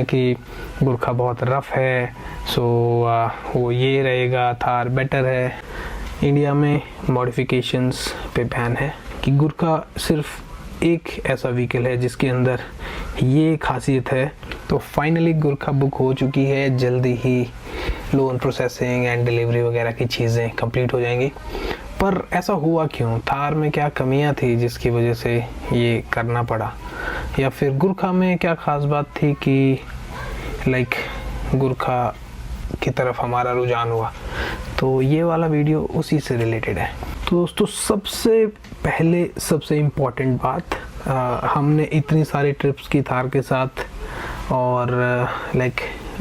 कि गुरखा बहुत रफ़ है, सो वो ये रहेगा, थार बेटर है। इंडिया में मॉडिफिकेशंस पे बैन है कि गुरखा सिर्फ एक ऐसा व्हीकल है जिसके अंदर ये खासियत है। तो फाइनली गुरखा बुक हो चुकी है, जल्दी ही लोन प्रोसेसिंग एंड डिलीवरी वगैरह की चीज़ें कंप्लीट हो जाएंगी। पर ऐसा हुआ क्यों? थार में क्या कमियां थी जिसकी वजह से ये करना पड़ा, या फिर गुरखा में क्या ख़ास बात थी कि गुरखा की तरफ हमारा रुझान हुआ? तो ये वाला वीडियो उसी से रिलेटेड है। तो दोस्तों, सबसे पहले सबसे इम्पॉर्टेंट बात, हमने इतनी सारी ट्रिप्स की थार के साथ, और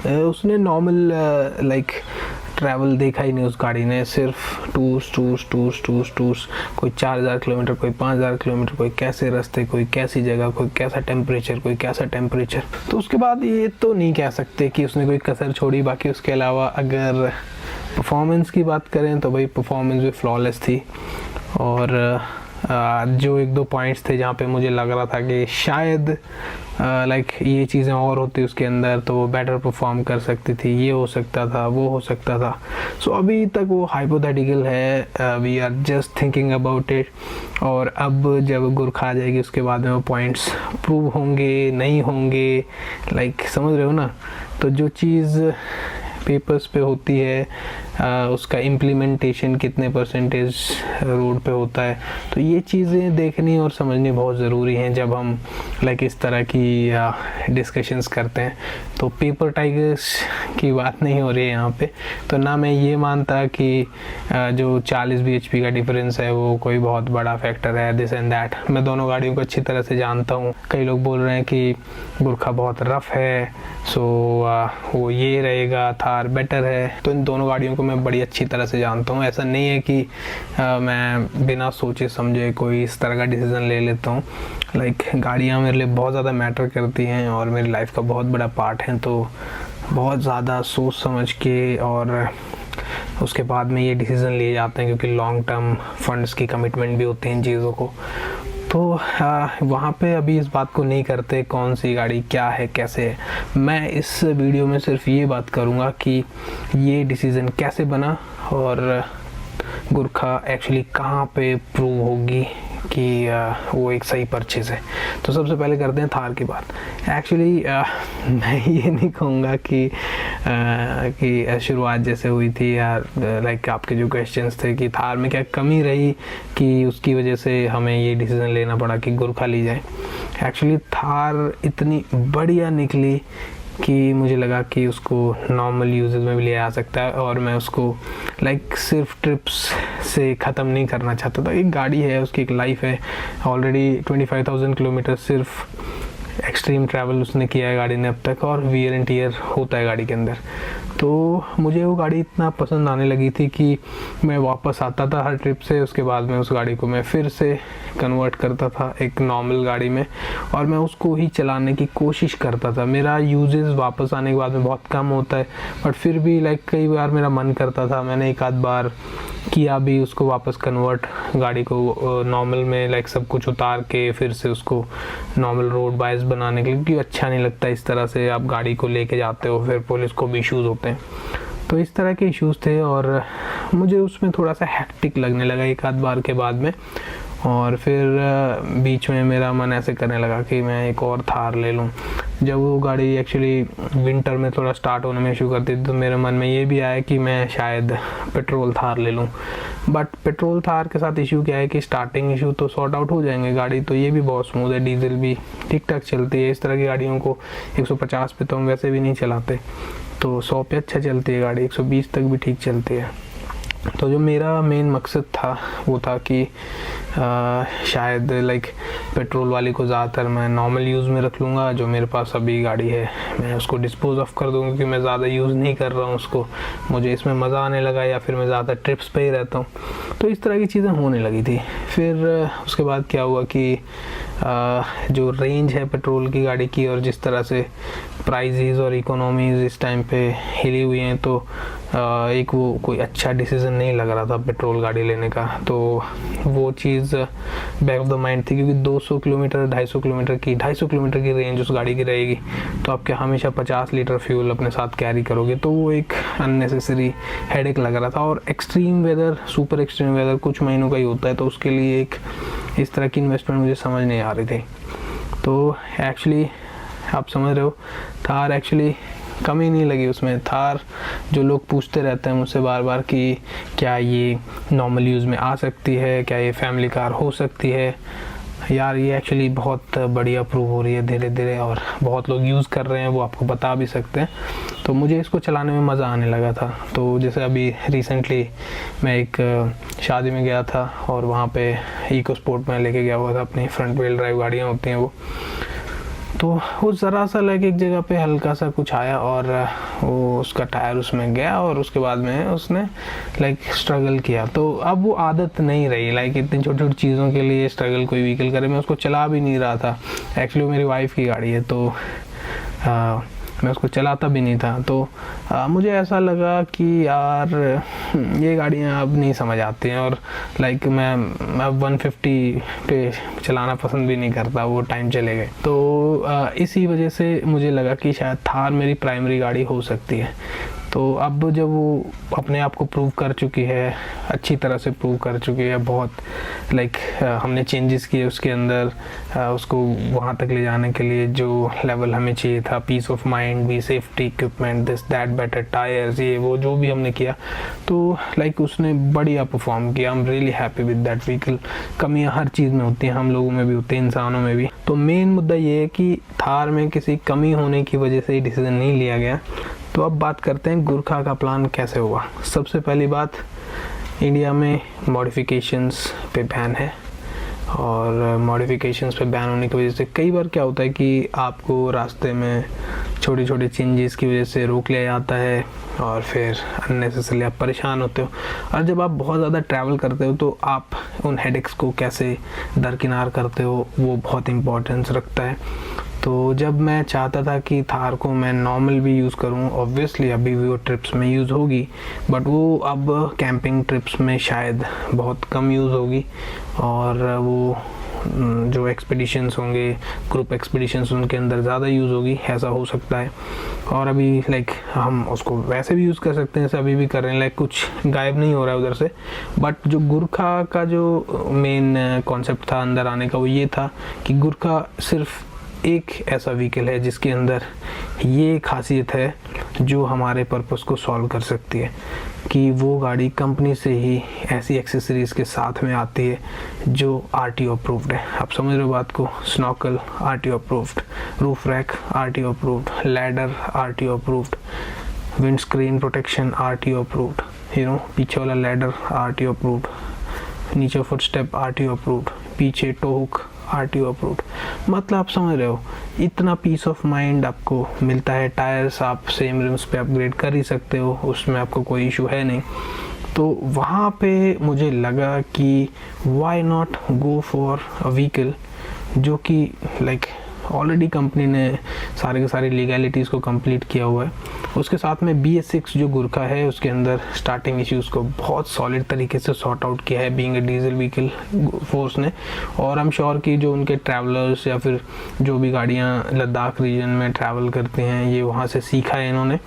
उसने नॉर्मल ट्रैवल देखा ही नहीं उस गाड़ी ने। सिर्फ टूर्स, कोई 4000 किलोमीटर, कोई 5000 किलोमीटर, कोई कैसे रास्ते, कोई कैसी जगह, कोई कैसा टेम्परेचर, कोई कैसा टेम्परेचर। तो उसके बाद ये तो नहीं कह सकते कि उसने कोई कसर छोड़ी। बाकी उसके अलावा अगर परफॉर्मेंस की बात करें तो भाई परफॉर्मेंस भी फ्लॉलेस थी। और जो एक दो पॉइंट्स थे जहाँ पे मुझे लग रहा था कि शायद ये चीज़ें और होती उसके अंदर तो वो बेटर परफॉर्म कर सकती थी, ये हो सकता था, वो हो सकता था। सो अभी तक वो हाइपोथेटिकल है, we are just thinking about it. और अब जब गुरखा आ जाएगी उसके बाद में वो पॉइंट्स प्रूव होंगे, नहीं होंगे, समझ रहे हो ना। तो जो चीज़ पेपर्स पे होती है, उसका इम्प्लीमेंटेशन कितने परसेंटेज रोड पे होता है, तो ये चीज़ें देखनी और समझनी बहुत ज़रूरी हैं जब हम इस तरह की डिस्कशंस करते हैं। तो पेपर टाइगर्स की बात नहीं हो रही है यहाँ पे। तो ना मैं ये मानता कि जो 40 bhp का डिफरेंस है वो कोई बहुत बड़ा फैक्टर है, दिस एंड दैट। मैं दोनों गाड़ियों को अच्छी तरह से जानता हूँ। कई लोग बोल रहे हैं कि गुरखा बहुत रफ़ है, सो वो ये रहेगा, थार बेटर है। तो इन दोनों गाड़ियों को मैं बड़ी अच्छी तरह से जानता हूँ। ऐसा नहीं है कि मैं बिना सोचे समझे कोई इस तरह का डिसीज़न ले लेता हूँ। गाड़ियाँ मेरे लिए बहुत ज़्यादा मैटर करती हैं और मेरी लाइफ का बहुत बड़ा पार्ट है। तो बहुत ज़्यादा सोच समझ के और उसके बाद में ये डिसीज़न लिए जाते हैं, क्योंकि लॉन्ग टर्म फंड्स की कमिटमेंट भी होती हैं इन चीज़ों को। तो वहाँ पे अभी इस बात को नहीं करते कौन सी गाड़ी क्या है, कैसे है। मैं इस वीडियो में सिर्फ ये बात करूँगा कि ये डिसीज़न कैसे बना और गुरखा एक्चुअली कहाँ पे प्रूव होगी कि वो एक सही परचेज़ है। तो सबसे पहले करते हैं थार की बात। एक्चुअली मैं ये नहीं कहूँगा कि शुरुआत जैसे हुई थी या आपके जो क्वेश्चंस थे कि थार में क्या कमी रही कि उसकी वजह से हमें ये डिसीज़न लेना पड़ा कि गुरखा ली जाए। एक्चुअली थार इतनी बढ़िया निकली कि मुझे लगा कि उसको नॉर्मल यूजेस में भी लिया जा सकता है, और मैं उसको सिर्फ ट्रिप्स से ख़त्म नहीं करना चाहता था। एक गाड़ी है, उसकी एक लाइफ है। ऑलरेडी 25,000 किलोमीटर सिर्फ एक्सट्रीम ट्रैवल उसने किया है गाड़ी ने अब तक, और वियर एंड टियर होता है गाड़ी के अंदर। तो मुझे वो गाड़ी इतना पसंद आने लगी थी कि मैं वापस आता था हर ट्रिप से। उसके बाद में उस गाड़ी को मैं फिर से कन्वर्ट करता था एक नॉर्मल गाड़ी में, और मैं उसको ही चलाने की कोशिश करता था। मेरा यूजेस वापस आने के बाद में बहुत कम होता है, बट फिर भी कई बार मेरा मन करता था। मैंने एक आध बार किया भी उसको वापस कन्वर्ट, गाड़ी को नॉर्मल में सब कुछ उतार के फिर से उसको नॉर्मल रोड बाइस बनाने के लिए, क्योंकि अच्छा नहीं लगता इस तरह से आप गाड़ी को लेके जाते हो, फिर पुलिस को भी इश्यूज़ होते हैं। तो इस तरह के इश्यूज़ थे और मुझे उसमें थोड़ा सा हेक्टिक लगने लगा एक आध बार के बाद में। और फिर बीच में मेरा मन ऐसे करने लगा कि मैं एक और थार ले लूँ। जब वो गाड़ी एक्चुअली विंटर में थोड़ा स्टार्ट होने में इशू करती थी, तो मेरे मन में ये भी आया कि मैं शायद पेट्रोल थार ले लूँ। बट पेट्रोल थार के साथ इशू क्या है कि स्टार्टिंग इशू तो सॉर्ट आउट हो जाएंगे, गाड़ी तो ये भी बहुत स्मूथ है, डीजल भी ठीक ठाक चलती है। इस तरह की गाड़ियों को 150 पे तो हम वैसे भी नहीं चलाते, तो 100 पे अच्छा चलती है गाड़ी, 120 तक भी ठीक चलती है। तो जो मेरा मेन मकसद था वो था कि शायद पेट्रोल वाली को ज़्यादातर मैं नॉर्मल यूज़ में रख लूँगा। जो मेरे पास अभी गाड़ी है मैं उसको डिस्पोज ऑफ कर दूँगा, क्योंकि मैं ज़्यादा यूज़ नहीं कर रहा हूँ उसको, मुझे इसमें मज़ा आने लगा, या फिर मैं ज़्यादा ट्रिप्स पे ही रहता हूँ। तो इस तरह की चीज़ें होने लगी थी। फिर उसके बाद क्या हुआ कि जो रेंज है पेट्रोल की गाड़ी की और जिस तरह से प्राइजेज़ और इकोनॉमीज़ इस टाइम पे हिली हुई हैं, तो एक वो कोई अच्छा डिसीज़न नहीं लग रहा था पेट्रोल गाड़ी लेने का। तो वो चीज़ बैक ऑफ द माइंड थी, क्योंकि 200 किलोमीटर 250 किलोमीटर की रेंज उस गाड़ी की रहेगी, तो आपके हमेशा 50 लीटर फ्यूल अपने साथ कैरी करोगे, तो वो एक अननेसेसरी हेडेक लग रहा था। और extreme weather, super extreme weather कुछ महीनों का ही होता है, तो उसके लिए एक इस तरह की इन्वेस्टमेंट मुझे समझ नहीं आ रही थी। तो एक्चुअली आप समझ रहे हो, थार एक्चुअली कमी नहीं लगी उसमें। थार जो लोग पूछते रहते हैं मुझसे बार बार कि क्या ये नॉर्मल यूज़ में आ सकती है, क्या ये फैमिली कार हो सकती है, यार ये एक्चुअली बहुत बढ़िया प्रूव हो रही है धीरे धीरे, और बहुत लोग यूज़ कर रहे हैं, वो आपको बता भी सकते हैं। तो मुझे इसको चलाने में मज़ा आने लगा था। तो जैसे अभी रिसेंटली मैं एक शादी में गया था और वहाँ पे इको स्पोर्ट में लेके गया हुआ था अपनी फ्रंट व्हील ड्राइव गाड़ियाँ होती हैं तो वो ज़रा सा लाइक एक जगह पे हल्का सा कुछ आया और वो उसका टायर उसमें गया, और उसके बाद में उसने लाइक स्ट्रगल किया। तो अब वो आदत नहीं रही, लाइक इतनी छोटी छोटी चीज़ों के लिए स्ट्रगल कोई व्हीकल करे। मैं उसको चला भी नहीं रहा था, एक्चुअली मेरी वाइफ की गाड़ी है, तो मैं उसको चलाता भी नहीं था। तो मुझे ऐसा लगा कि यार ये गाड़ियाँ अब नहीं समझ आती हैं, और लाइक मैं अब 150 पे चलाना पसंद भी नहीं करता, वो टाइम चले गए। तो इसी वजह से मुझे लगा कि शायद थार मेरी प्राइमरी गाड़ी हो सकती है। तो अब जब वो अपने आप को प्रूव कर चुकी है, अच्छी तरह से प्रूव कर चुकी है, बहुत लाइक हमने चेंजेस किए उसके अंदर, उसको वहाँ तक ले जाने के लिए जो लेवल हमें चाहिए था, पीस ऑफ माइंड भी, safety equipment, this that, better tyres, ये वो जो भी हमने किया, तो लाइक उसने बढ़िया परफॉर्म किया। I am really happy with that vehicle. कमियाँ हर चीज़ में होती हैं, हम लोगों में भी होती हैं, इंसानों में भी। तो मेन मुद्दा ये है कि थार में किसी कमी होने की वजह से ये डिसीज़न नहीं लिया गया। तो अब बात करते हैं गुरखा का प्लान कैसे हुआ। सबसे पहली बात, इंडिया में मॉडिफिकेशंस पे बैन है, और मॉडिफिकेशंस पे बैन होने की वजह से कई बार क्या होता है कि आपको रास्ते में छोटे छोटे चेंजेस की वजह से रोक लिया जाता है, और फिर अननेसेसरली आप परेशान होते हो। और जब आप बहुत ज़्यादा ट्रैवल करते हो तो आप उन हेडेक्स को कैसे दरकिनार करते हो, वो बहुत इम्पोर्टेंस रखता है। तो जब मैं चाहता था कि थार को मैं नॉर्मल भी यूज़ करूं, ऑब्वियसली अभी भी वो ट्रिप्स में यूज़ होगी, बट वो अब कैंपिंग ट्रिप्स में शायद बहुत कम यूज़ होगी, और वो जो एक्सपीडिशंस होंगे, ग्रुप एक्सपीडिशंस, उनके अंदर ज़्यादा यूज़ होगी, ऐसा हो सकता है। और अभी लाइक हम उसको वैसे भी यूज़ कर सकते हैं, जैसे अभी भी कर रहे हैं, लाइक कुछ गायब नहीं हो रहा है उधर से। बट जो गुरखा का जो मेन कॉन्सेप्ट था अंदर आने का, वो ये था कि गुरखा सिर्फ एक ऐसा व्हीकल है जिसके अंदर ये खासियत है जो हमारे पर्पस को सॉल्व कर सकती है, कि वो गाड़ी कंपनी से ही ऐसी एक्सेसरीज के साथ में आती है जो RTO अप्रूव्ड है। आप समझ रहे हो बात को, snorkel RTO approved, roof rack RTO approved, ladder RTO approved, wind screen protection RTO approved, पीछे वाला लैडर RTO अप्रूव्ड, नीचे फुट स्टेप RTO अप्रूव्ड, पीछे टो हुक RTO अप्रूव्ड। मतलब आप समझ रहे हो, इतना पीस ऑफ माइंड आपको मिलता है। टायर्स आप सेम रिम्स पे अपग्रेड कर ही सकते हो, उसमें आपको कोई इशू है नहीं। तो वहाँ पे मुझे लगा कि why not go for a vehicle जो कि लाइक ऑलरेडी कंपनी ने सारे के सारे लीगैलिटीज़ को कंप्लीट किया हुआ है। उसके साथ में BS6 जो गुरखा है, उसके अंदर स्टार्टिंग इश्यूज़ को बहुत सॉलिड तरीके से सॉर्ट आउट किया है being a diesel vehicle force ने। और आई एम श्योर कि जो उनके ट्रैवलर्स या फिर जो भी गाड़ियाँ लद्दाख रीजन में ट्रैवल करती हैं, ये वहाँ से सीखा है इन्होंने।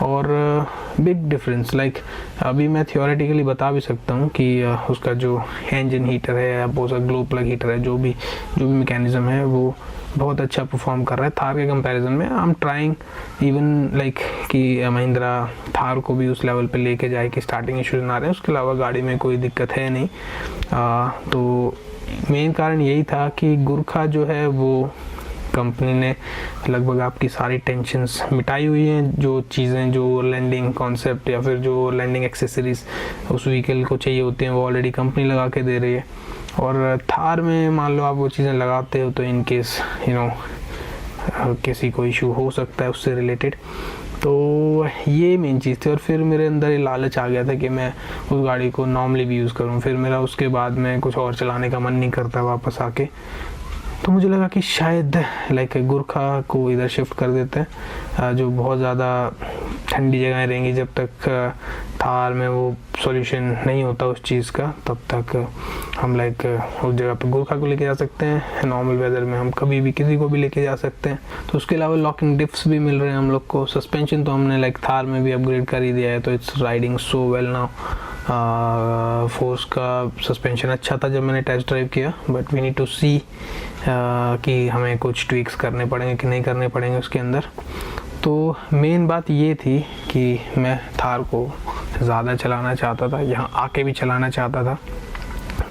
और बिग डिफरेंस, लाइक अभी मैं थियोरेटिकली बता भी सकता हूँ कि उसका जो इंजन हीटर है या बहुत सा ग्लो प्लग हीटर है, जो भी मैकेनिज़्म है, वो बहुत अच्छा परफॉर्म कर रहा है थार के कंपैरिजन में। I am trying even like कि महिंद्रा थार को भी उस लेवल पे लेके जाए कि स्टार्टिंग इश्यूज ना रहे। उसके अलावा गाड़ी में कोई दिक्कत है नहीं। तो मेन कारण यही था कि गुरखा जो है वो कंपनी ने लगभग आपकी सारी टेंशन्स मिटाई हुई हैं। जो चीज़ें, जो लैंडिंग कॉन्सेप्ट या फिर जो लैंडिंग एक्सेसरीज उस व्हीकल को चाहिए होती हैं, वो ऑलरेडी कंपनी लगा के दे रही है। और थार में मान लो आप वो चीज़ें लगाते हो तो इन केस किसी को इशू हो सकता है उससे रिलेटेड। तो ये मेन चीज़ थी। और फिर मेरे अंदर ये लालच आ गया था कि मैं उस गाड़ी को नॉर्मली भी यूज़ करूँ। फिर मेरा उसके बाद में कुछ और चलाने का मन नहीं करता वापस आके। तो मुझे लगा कि शायद लाइक गुरखा को इधर शिफ्ट कर देते हैं, जो बहुत ज़्यादा ठंडी जगह रहेंगी। जब तक थार में वो सॉल्यूशन नहीं होता उस चीज़ का, तब तक हम लाइक उस जगह पे गुरखा को लेके जा सकते हैं। नॉर्मल वेदर में हम कभी भी किसी को भी लेके जा सकते हैं। तो उसके अलावा लॉकिंग डिफ्स भी मिल रहे हैं हम लोग को। सस्पेंशन तो हमने लाइक थार में भी अपग्रेड कर ही दिया है, तो it's riding so well now. Force का सस्पेंशन अच्छा था जब मैंने टेस्ट ड्राइव किया, बट वी नीड टू सी कि हमें कुछ ट्विक्स करने पड़ेंगे कि नहीं करने पड़ेंगे उसके अंदर। तो मेन बात ये थी कि मैं थार को ज़्यादा चलाना चाहता था, यहाँ आके भी चलाना चाहता था।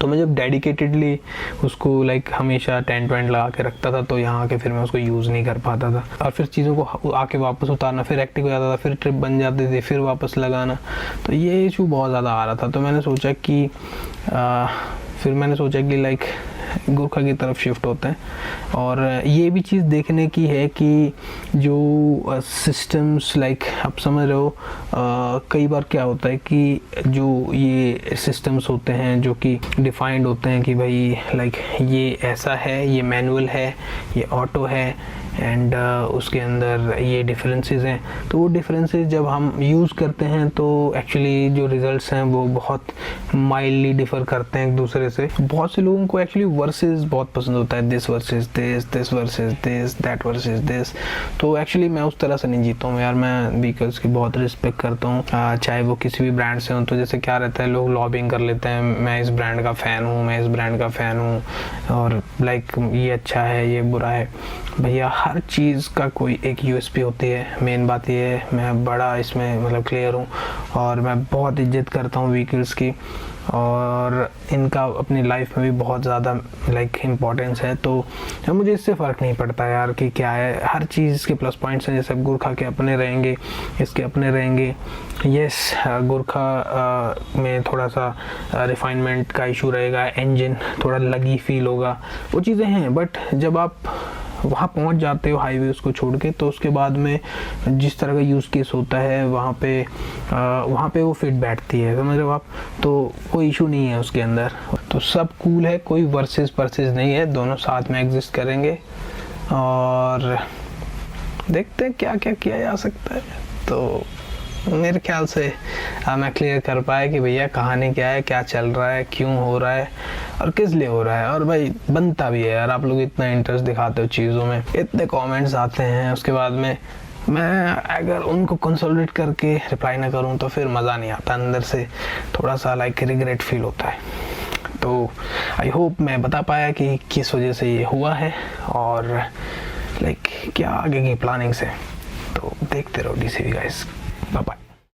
तो मैं जब डेडिकेटेडली उसको लाइक हमेशा टेंट वेंट लगा के रखता था, तो यहाँ आके फिर मैं उसको यूज़ नहीं कर पाता था, और फिर चीज़ों को आके वापस उतारना, फिर एक्टिव हो जाता था, फिर ट्रिप बन जाती थी, फिर वापस लगाना। तो ये इशू बहुत ज़्यादा आ रहा था। तो मैंने सोचा कि लाइक गुरखा की तरफ शिफ्ट होते हैं। और ये भी चीज़ देखने की है कि जो सिस्टम्स लाइक आप समझ रहे हो, कई बार क्या होता है कि जो ये सिस्टम्स होते हैं जो कि डिफाइंड होते हैं कि भाई लाइक ये ऐसा है, ये मैनुअल है, ये ऑटो है, एंड उसके अंदर ये डिफरेंसेस हैं। तो वो डिफरेंसेस जब हम यूज़ करते हैं तो एक्चुअली जो रिजल्ट्स हैं वो बहुत माइल्डली डिफ़र करते हैं एक दूसरे से। बहुत से लोगों को एक्चुअली वर्सेस बहुत पसंद होता है, this versus this, this versus this, that versus this. तो एक्चुअली मैं उस तरह से नहीं जीता हूँ यार। मैं व्हीकल्स की बहुत रिस्पेक्ट करता हूँ, चाहे वो किसी भी ब्रांड से हों। तो जैसे क्या रहता है, लोग लॉबिंग कर लेते हैं, मैं इस ब्रांड का फ़ैन हूँ, मैं इस ब्रांड का फ़ैन हूँ, और लाइक ये अच्छा है, ये बुरा है। भैया हर चीज़ का कोई एक यूएसपी होती है। मेन बात ये है, मैं बड़ा इसमें मतलब क्लियर हूँ, और मैं बहुत इज्जत करता हूँ व्हीकल्स की, और इनका अपनी लाइफ में भी बहुत ज़्यादा लाइक इम्पोर्टेंस है। तो मुझे इससे फ़र्क नहीं पड़ता यार कि क्या है, हर चीज़ के प्लस पॉइंट्स हैं। जैसे गुरखा के अपने रहेंगे, इसके अपने रहेंगे। यस, गुरखा में थोड़ा सा रिफाइनमेंट का इशू रहेगा, इंजन थोड़ा लगी फील होगा, वो चीज़ें हैं। बट जब आप वहाँ पहुँच जाते हो हाईवे उसको छोड़ के, तो उसके बाद में जिस तरह का यूज़ केस होता है वहाँ पे वो फिट बैठती है, समझ रहे हो आप। तो कोई इशू नहीं है उसके अंदर, तो सब कूल है, कोई वर्सेस नहीं है, दोनों साथ में एग्जिस्ट करेंगे और देखते हैं क्या क्या किया जा सकता है। तो मेरे ख्याल से मैं क्लियर कर पाया कि भैया कहानी क्या है, क्या चल रहा है, क्यों हो रहा है और किस लिए हो रहा है। और भाई बनता भी है यार, आप लोग इतना इंटरेस्ट दिखाते हो चीज़ों में, इतने कमेंट्स आते हैं, उसके बाद में मैं अगर उनको कंसोलिडेट करके रिप्लाई ना करूं तो फिर मज़ा नहीं आता, अंदर से थोड़ा सा लाइक रिग्रेट फील होता है। तो आई होप मैं बता पाया कि किस वजह से ये हुआ है और लाइक क्या आगे की प्लानिंग्स है। तो देखते रहो DCV गाइस, बाय बाय।